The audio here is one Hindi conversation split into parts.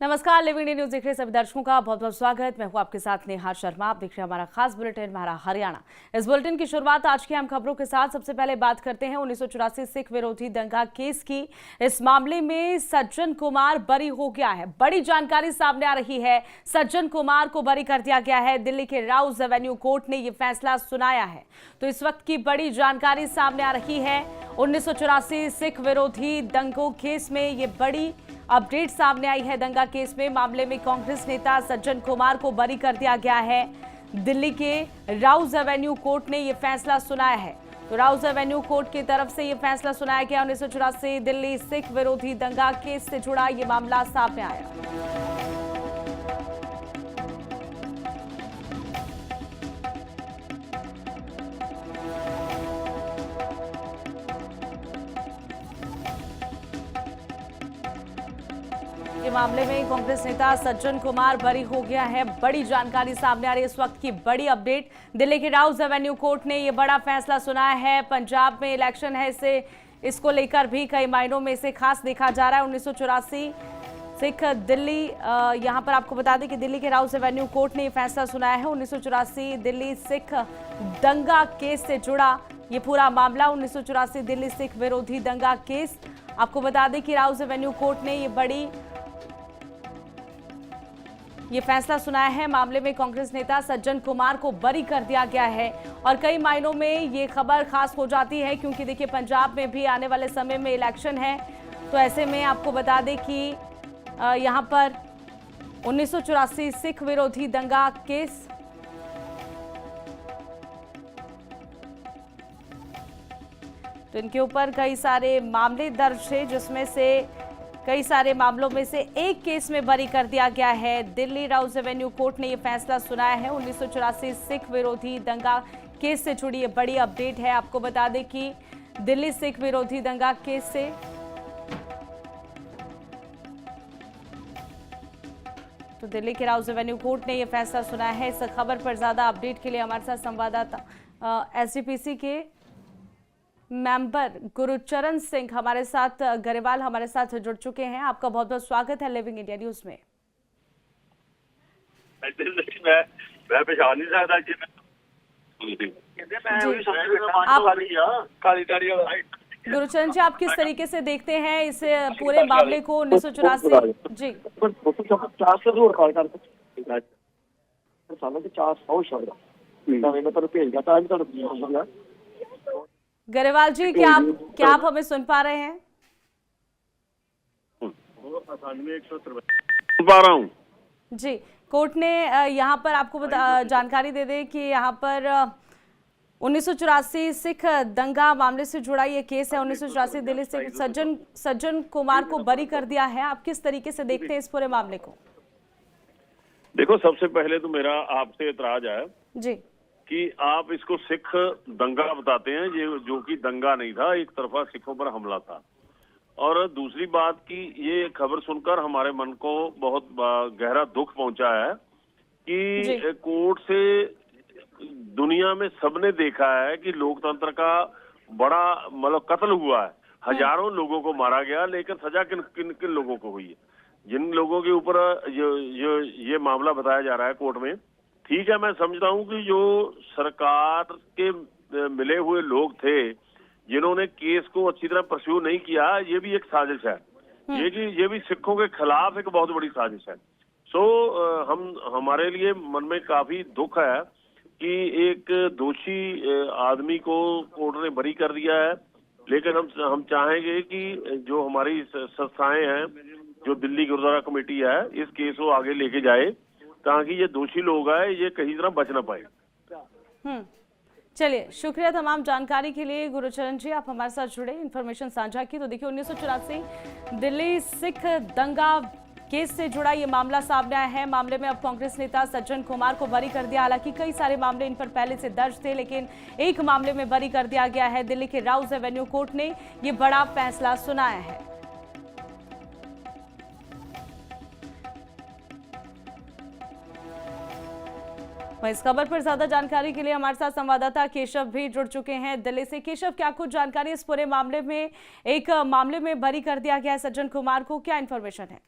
नमस्कार, लिविंग इंडिया न्यूज देख रहे सभी दर्शकों का बहुत बहुत स्वागत। मैं हूं आपके साथ नेहा शर्मा। आप देख रहे हैं हमारा खास बुलेटिन हमारा हरियाणा। इस बुलेटिन की शुरुआत आज की अहम खबरों के साथ। सबसे पहले बात करते हैं 1984 सिख विरोधी दंगा केस की। इस मामले में सज्जन कुमार बरी हो गया है। बड़ी जानकारी सामने आ रही है। सज्जन कुमार को बरी कर दिया गया है। दिल्ली के राउज एवेन्यू कोर्ट ने यह फैसला सुनाया है। तो इस वक्त की बड़ी जानकारी सामने आ रही है। 1984 सिख विरोधी दंगों केस में ये बड़ी अपडेट सामने आई है। दंगा केस में मामले में कांग्रेस नेता सज्जन कुमार को बरी कर दिया गया है। दिल्ली के राउज एवेन्यू कोर्ट ने यह फैसला सुनाया है। तो राउज एवेन्यू कोर्ट की तरफ से यह फैसला सुनाया गया। 1984 दिल्ली सिख विरोधी दंगा केस से जुड़ा यह मामला सामने आया। के मामले में कांग्रेस नेता सज्जन कुमार बरी हो गया है। बड़ी जानकारी सामने आ रही है। इस वक्त की बड़ी अपडेट, दिल्ली के राउज एवेन्यू कोर्ट ने यह बड़ा फैसला सुनाया है। पंजाब में इलेक्शन है, इसको लेकर भी कई मायनों में इसे खास देखा जा रहा है। 1984 सिख दिल्ली, यहां पर आपको बता दें कि दिल्ली के राउज एवेन्यू कोर्ट ने यह फैसला सुनाया है। 1984 दिल्ली सिख दंगा केस से जुड़ा ये पूरा मामला। 1984 दिल्ली सिख विरोधी दंगा केस, आपको बता दें कि राउज एवेन्यू कोर्ट ने ये फैसला सुनाया है। मामले में कांग्रेस नेता सज्जन कुमार को बरी कर दिया गया है। और कई मायनों में ये खबर खास हो जाती है, क्योंकि देखिए पंजाब में भी आने वाले समय में इलेक्शन है। तो ऐसे में आपको बता दें कि यहां पर 1984 सिख विरोधी दंगा केस, तो इनके ऊपर कई सारे मामले दर्ज है, जिसमें से कई सारे मामलों में से एक केस में बरी कर दिया गया है। दिल्ली राउज एवेन्यू कोर्ट ने यह फैसला सुनाया है। 1984 सिख विरोधी दंगा केस से जुड़ी ये बड़ी अपडेट है। आपको बता दें कि दिल्ली सिख विरोधी दंगा केस से तो दिल्ली के राउज एवेन्यू कोर्ट ने यह फैसला सुनाया है। इस खबर पर ज्यादा अपडेट के लिए हमारे साथ संवाददाता एसजीपीसी के मेंबर गुरुचरण सिंह हमारे साथ, गरेवाल हमारे साथ जुड़ चुके हैं। आपका बहुत बहुत स्वागत है लिविंग इंडिया न्यूज में। मैं पहचान नहीं सकता गुरुचरण जी, आप किस तरीके से देखते हैं इस पूरे मामले को? 1984 जी गरेवाल जी, क्या आप हमें सुन पा रहे हैं? पा रहा हूँ जी। कोर्ट ने यहाँ पर आपको जानकारी दे दें कि यहाँ पर 1984 सिख दंगा मामले से जुड़ा ये केस है। 1984 दिल्ली से सज्जन कुमार को बरी कर दिया है। आप किस तरीके से देखते हैं इस पूरे मामले को? देखो, सबसे पहले तो मेरा आपसे एतराज है जी कि आप इसको सिख दंगा बताते हैं, ये जो कि दंगा नहीं था, एक तरफा सिखों पर हमला था। और दूसरी बात कि ये खबर सुनकर हमारे मन को बहुत गहरा दुख पहुंचा है कि कोर्ट से दुनिया में सबने देखा है कि लोकतंत्र का बड़ा मतलब कत्ल हुआ है। हजारों लोगों को मारा गया, लेकिन सजा किन किन किन लोगों को हुई है? जिन लोगों के ऊपर ये मामला बताया जा रहा है कोर्ट में, ठीक है, मैं समझता हूं कि जो सरकार के मिले हुए लोग थे जिन्होंने केस को अच्छी तरह परस्यू नहीं किया, ये भी एक साजिश है। ये भी सिखों के खिलाफ एक बहुत बड़ी साजिश है। हमारे लिए मन में काफी दुख है कि एक दोषी आदमी को कोर्ट ने बरी कर दिया है। लेकिन हम चाहेंगे कि जो हमारी संस्थाएं हैं, जो दिल्ली गुरुद्वारा कमेटी है, इस केस को आगे लेके जाए ताकि ये दोषी लोग आए ये कहीं तरह बच ना पाए। चलिए, शुक्रिया तमाम जानकारी के लिए गुरुचरण जी, आप हमारे साथ जुड़े, इन्फॉर्मेशन साझा की। तो देखिए 1984 दिल्ली सिख दंगा केस से जुड़ा ये मामला सामने आया है। मामले में अब कांग्रेस नेता सज्जन कुमार को बरी कर दिया। हालांकि कई सारे मामले इन पर पहले से दर्ज थे, लेकिन एक मामले में बरी कर दिया गया है। दिल्ली के राउज एवेन्यू कोर्ट ने ये बड़ा फैसला सुनाया है। इस खबर पर ज्यादा जानकारी के लिए हमारे साथ संवाददाता केशव भी जुड़ चुके हैं दिल्ली से। केशव, क्या कुछ जानकारी इस पूरे मामले में? एक मामले में बरी कर दिया गया है सज्जन कुमार को, क्या इन्फॉर्मेशन है?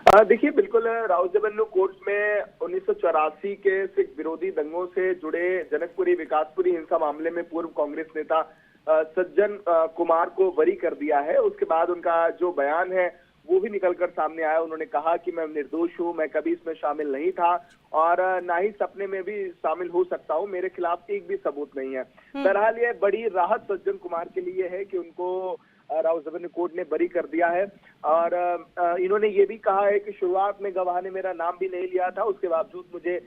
देखिए, बिल्कुल राउज़ेवेन्यू कोर्ट में 1984 के सिख विरोधी दंगों से जुड़े जनकपुरी विकासपुरी हिंसा मामले में पूर्व कांग्रेस नेता सज्जन कुमार को बरी कर दिया है। उसके बाद उनका जो बयान है वो भी निकलकर सामने आया। उन्होंने कहा कि मैं निर्दोष हूं, मैं कभी इसमें शामिल नहीं था और ना ही सपने में भी शामिल हो सकता हूं, मेरे खिलाफ एक भी सबूत नहीं है। बहरहाल ये बड़ी राहत सज्जन कुमार के लिए है कि उनको राउज़ेवेन्यू कोर्ट ने बरी कर दिया है और इन्होंने ये भी कहा है कि शुरुआत में गवाह ने मेरा नाम भी नहीं लिया था, उसके बावजूद मुझे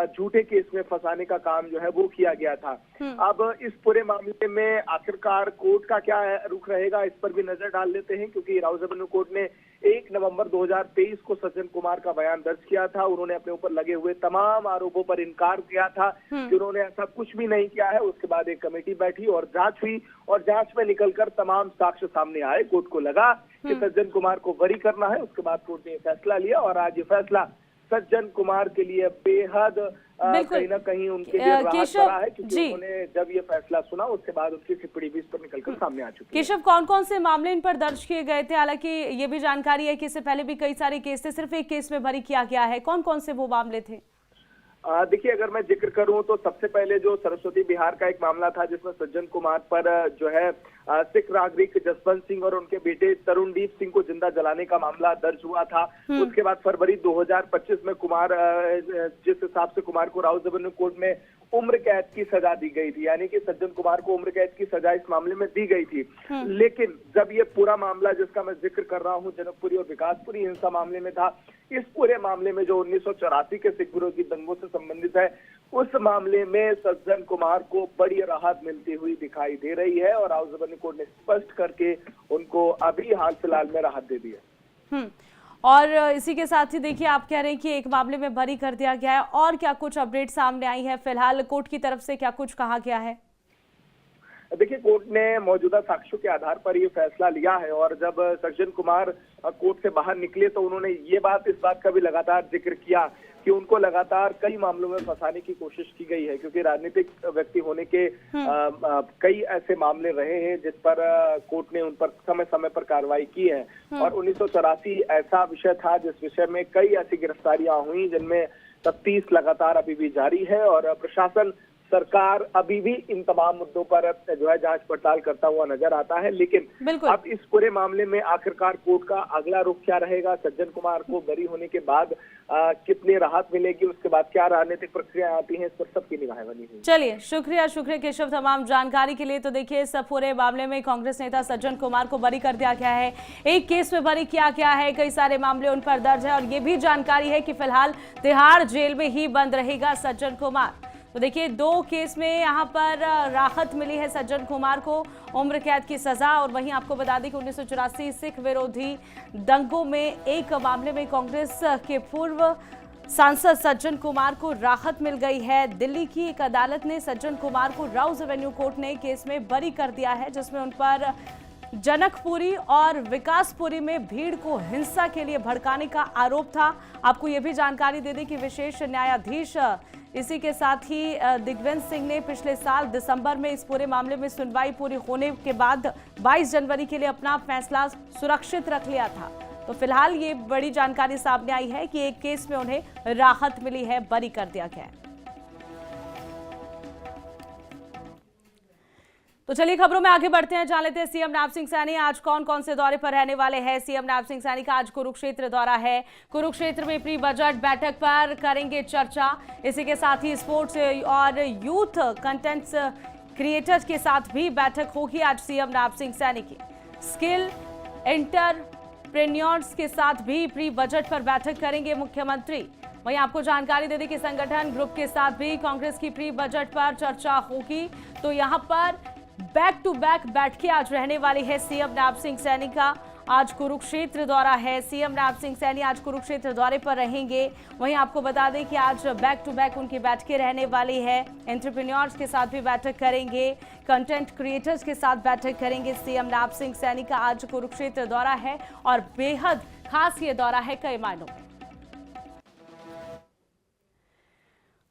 झूठे केस में फंसाने का काम जो है वो किया गया था। अब इस पूरे मामले में आखिरकार कोर्ट का क्या रुख रहेगा, इस पर भी नजर डाल लेते हैं, क्योंकि राउज़ेवेन्यू कोर्ट ने 1 नवंबर 2023 को सज्जन कुमार का बयान दर्ज किया था। उन्होंने अपने ऊपर लगे हुए तमाम आरोपों पर इनकार किया था कि उन्होंने ऐसा कुछ भी नहीं किया है। उसके बाद एक कमेटी बैठी और जांच हुई और जांच में निकलकर तमाम साक्ष्य सामने आए। कोर्ट को लगा कि सज्जन कुमार को बरी करना है। उसके बाद कोर्ट ने फैसला लिया और आज ये फैसला सज्जन कुमार के लिए बेहद कहीं ना कहीं उनके लिए राहत भरा है, क्योंकि उन्होंने जब ये फैसला सुना उसके बाद उनकी टिप्पणी भी इस पर निकलकर सामने आ चुकी है। केशव, कौन कौन से मामले इन पर दर्ज किए गए थे? हालांकि ये भी जानकारी है कि इससे पहले भी कई सारे केस थे, सिर्फ एक केस में बरी किया गया है। कौन कौन से वो मामले थे? देखिए, अगर मैं जिक्र करूं तो सबसे पहले जो सरस्वती बिहार का एक मामला था जिसमें सज्जन कुमार पर जो है सिख नागरिक जसवंत सिंह और उनके बेटे तरुणदीप सिंह को जिंदा जलाने का मामला दर्ज हुआ था। उसके बाद फरवरी 2025 में कुमार जिस हिसाब से कुमार को राउज़ेवेन्यू कोर्ट में उम्र कैद की सजा दी गई थी, यानी कि सज्जन कुमार को उम्र कैद की सजा इस मामले में दी गई थी। लेकिन जब ये पूरा मामला जिसका मैं जिक्र कर रहा हूं जनकपुरी और विकासपुरी हिंसा मामले में था, इस पूरे मामले में जो 1984 के सिख विरोधी दंगों से संबंधित है, उस मामले में सज्जन कुमार को बड़ी राहत मिलती हुई दिखाई दे रही है और राउज़ेवेन्यू कोर्ट ने स्पष्ट करके उनको अभी हाल फिलहाल में राहत दे दी है। और इसी के साथ ही देखिए, आप कह रहे हैं कि एक मामले में बरी कर दिया गया है, और क्या कुछ अपडेट सामने आई है? फिलहाल कोर्ट की तरफ से क्या कुछ कहा गया है? देखिए, कोर्ट ने मौजूदा साक्ष्यों के आधार पर ये फैसला लिया है और जब सज्जन कुमार कोर्ट से बाहर निकले तो उन्होंने इस बात का भी लगातार जिक्र किया कि उनको लगातार कई मामलों में फंसाने की कोशिश की गई है, क्योंकि राजनीतिक व्यक्ति होने के कई ऐसे मामले रहे हैं जिस पर कोर्ट ने उन पर समय समय पर कार्रवाई की है। और 1984 ऐसा विषय था जिस विषय में कई ऐसी गिरफ्तारियां हुई जिनमें तफ्तीश लगातार अभी भी जारी है और प्रशासन सरकार अभी भी इन तमाम मुद्दों पर जो है जांच पड़ताल करता हुआ नजर आता है। लेकिन अब इस पूरे मामले में आखिरकार कोर्ट का अगला रुख क्या रहेगा, सज्जन कुमार को बरी होने के बाद कितनी राहत मिलेगी, उसके बाद क्या राजनीतिक प्रक्रिया आती है, इस पर सबकी निगाहें बनी हुई। चलिए, शुक्रिया केशव तमाम जानकारी के लिए। तो देखिए, इस पूरे मामले में कांग्रेस नेता सज्जन कुमार को बरी कर दिया गया है, एक केस में बरी किया गया है, कई सारे मामले उन पर दर्ज है और ये भी जानकारी है कि फिलहाल तिहाड़ जेल में ही बंद रहेगा सज्जन कुमार। तो देखिए, 2 केस में यहाँ पर राहत मिली है सज्जन कुमार को, उम्र कैद की सजा। और वहीं आपको बता दें कि 1984 सिख विरोधी दंगों में एक मामले में कांग्रेस के पूर्व सांसद सज्जन कुमार को राहत मिल गई है। दिल्ली की एक अदालत ने सज्जन कुमार को राउज़ेवेन्यू कोर्ट ने केस में बरी कर दिया है, जिसमें उन पर जनकपुरी और विकासपुरी में भीड़ को हिंसा के लिए भड़काने का आरोप था। आपको यह भी जानकारी दे दें कि विशेष न्यायाधीश इसी के साथ ही दिग्विजय सिंह ने पिछले साल दिसंबर में इस पूरे मामले में सुनवाई पूरी होने के बाद 22 जनवरी के लिए अपना फैसला सुरक्षित रख लिया था। तो फिलहाल ये बड़ी जानकारी सामने आई है कि एक केस में उन्हें राहत मिली है, बरी कर दिया गया है। तो चलिए, खबरों में आगे बढ़ते हैं, जान लेते हैं सीएम नैब सिंह सैनी आज कौन कौन से दौरे पर रहने वाले हैं। सीएम नैब सिंह सैनी का आज कुरुक्षेत्र दौरा है। कुरुक्षेत्र में प्री बजट बैठक पर करेंगे चर्चा। इसी के साथ ही स्पोर्ट्स और यूथ कंटेंट क्रिएटर्स के साथ भी बैठक होगी आज सीएम नैब सिंह सैनी की। स्किल एंटरप्रेन्योर्स के साथ भी प्री बजट पर बैठक करेंगे मुख्यमंत्री। वहीं आपको जानकारी दे दें कि संगठन ग्रुप के साथ भी कांग्रेस की प्री बजट पर चर्चा होगी। तो यहां पर बैक टू बैक बैठकें आज रहने वाली है सीएम नैब सिंह सैनी का। आज कुरुक्षेत्र दौरा है, सीएम नैब सिंह सैनी आज कुरुक्षेत्र दौरे पर रहेंगे। वहीं आपको बता दें कि आज बैक टू बैक उनकी बैठकें रहने वाली है। एंटरप्रेन्योर्स के साथ भी बैठक करेंगे, कंटेंट क्रिएटर्स के साथ बैठक करेंगे। सीएम नैब सिंह सैनी का आज कुरुक्षेत्र दौरा है और बेहद खास ये दौरा है कई मायनों में।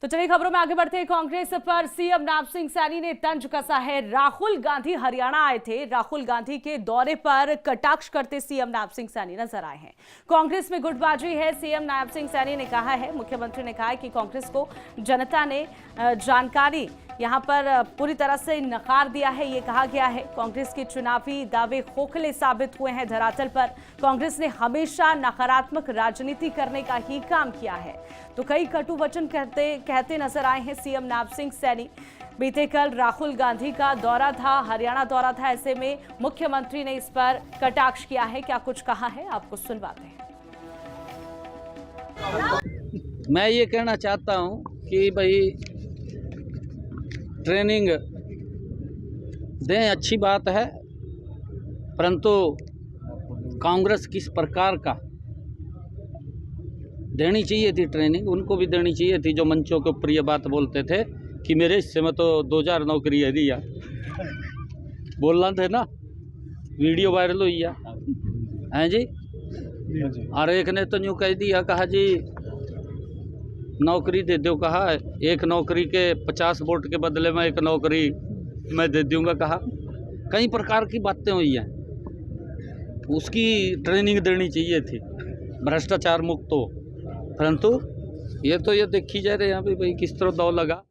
तो चलिए खबरों में आगे बढ़ते हैं। कांग्रेस पर सीएम नैब सिंह सैनी ने तंज कसा है। राहुल गांधी हरियाणा आए थे। राहुल गांधी के दौरे पर कटाक्ष करते सीएम नैब सिंह सैनी नजर आए हैं। कांग्रेस में गुटबाजी है, सीएम नैब सिंह सैनी ने कहा है। मुख्यमंत्री ने कहा है कि कांग्रेस को जनता ने जानकारी यहां पर पूरी तरह से नकार दिया है, ये कहा गया है। कांग्रेस के चुनावी दावे खोखले साबित हुए हैं धरातल पर। कांग्रेस ने हमेशा नकारात्मक राजनीति करने का ही काम किया है, तो कई कटु वचन कहते नजर आए हैं सीएम नैब सिंह सैनी। बीते कल राहुल गांधी का दौरा था, हरियाणा दौरा था, ऐसे में मुख्यमंत्री ने इस पर कटाक्ष किया है। क्या कुछ कहा है, आपको सुनवाते हैं। मैं ये कहना चाहता हूं कि भाई ट्रेनिंग दें, अच्छी बात है, परंतु कांग्रेस किस प्रकार का देनी चाहिए थी ट्रेनिंग, उनको भी देनी चाहिए थी जो मंचों के ऊपर ये बात बोलते थे कि मेरे हिस्से में तो 2000 नौकरी है दिया। बोलना थे ना, वीडियो वायरल हुई है जी। और एक ने तो यूँ कह दिया, कहा जी नौकरी दे दो, कहा एक नौकरी के 50 वोट के बदले में एक नौकरी मैं दे दूंगा, कहा कई प्रकार की बातें हुई हैं। उसकी ट्रेनिंग देनी चाहिए थी, भ्रष्टाचार मुक्त हो, परंतु ये देखी जा रही है भाई किस तरह दौर लगा।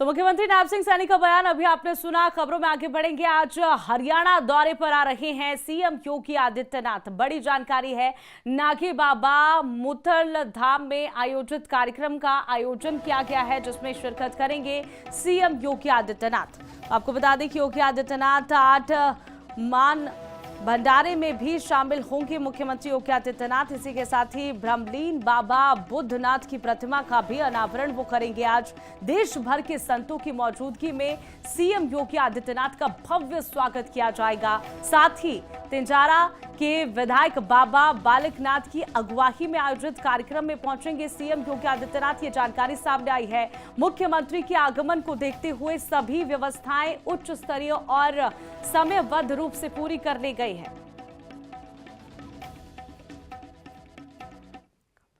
तो मुख्यमंत्री नैब सिंह सैनी का बयान अभी आपने सुना। खबरों में आगे बढ़ेंगे। आज हरियाणा दौरे पर आ रहे हैं सीएम योगी आदित्यनाथ। बड़ी जानकारी है, नागे बाबा मुथल धाम में आयोजित कार्यक्रम का आयोजन किया गया है, जिसमें शिरकत करेंगे सीएम योगी आदित्यनाथ। आपको बता दें कि योगी आदित्यनाथ 8 मान भंडारे में भी शामिल होंगे मुख्यमंत्री योगी आदित्यनाथ। इसी के साथ ही ब्रह्मलीन बाबा बुद्धनाथ की प्रतिमा का भी अनावरण वो करेंगे। आज देश भर के संतों की मौजूदगी में सीएम योगी आदित्यनाथ का भव्य स्वागत किया जाएगा। साथ ही तिंजारा के विधायक बाबा बालकनाथ की अगुवाई में आयोजित कार्यक्रम में पहुंचेंगे सीएम योगी आदित्यनाथ। ये जानकारी सामने आई है। मुख्यमंत्री के आगमन को देखते हुए सभी व्यवस्थाएं उच्च स्तरीय और समयबद्ध रूप से पूरी कर ली गई है।